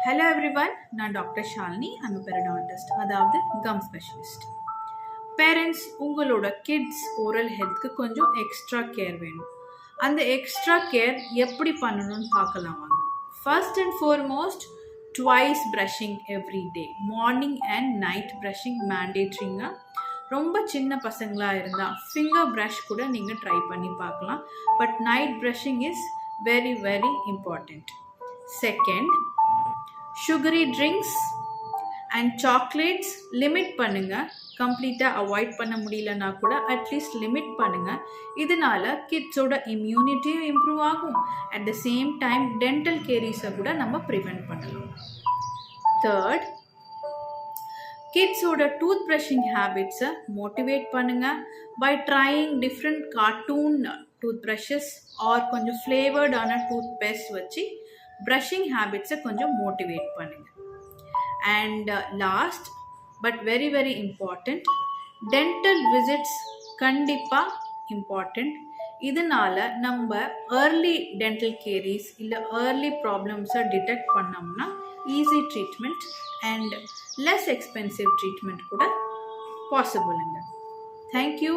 Hello everyone, நான் doctor Shalini. I'm a periodontist, அதாவது come specialist. Parents உங்களோட கிட்ஸ் ஓரல் ஹெல்த்க்கு கொஞ்சம் எக்ஸ்ட்ரா கேர் வேணும். அந்த எக்ஸ்ட்ரா கேர் எப்படி பண்ணணும்னு பார்க்கலாம் வாங்க. First and foremost twice brushing every day. Morning and night brushing மேண்டேட்ரிங்க. ரொம்ப சின்ன பசங்களாக இருந்தால் ஃபிங்கர் ப்ரஷ் கூட நீங்கள் ட்ரை பண்ணி பார்க்கலாம். But night brushing is very very important. Second, sugary drinks and chocolates limit பண்ணுங்க. கம்ப்ளீட்டாக அவாய்ட் பண்ண முடியலன்னா கூட அட்லீஸ்ட் லிமிட் பண்ணுங்க. இதனால கிட்ஸோட இம்யூனிட்டியும் இம்ப்ரூவ் ஆகும். At the same time dental கேரிஸை கூட நம்ம ப்ரிவெண்ட் பண்ணலாம். தேர்ட், கிட்ஸோட டூத் ப்ரஷிங் ஹேபிட்ஸை மோட்டிவேட் பண்ணுங்க by trying different cartoon toothbrushes or கொஞ்சம் ஃப்ளேவர்டான டூத் பேஸ்ட் வச்சு ப்ரஷிங் ஹேபிட்ஸை கொஞ்சம் மோட்டிவேட் பண்ணுங்க. And last but very very important, dental visits கண்டிப்பாக இம்பார்ட்டண்ட். இதனால நம்ம ஏர்லி டென்டல் கேரிஸ் இல்லை ஏர்லி ப்ராப்ளம்ஸை டிடெக்ட் பண்ணோம்னா easy treatment and less expensive treatment கூட பாசிபிளுங்க. தேங்க்யூ.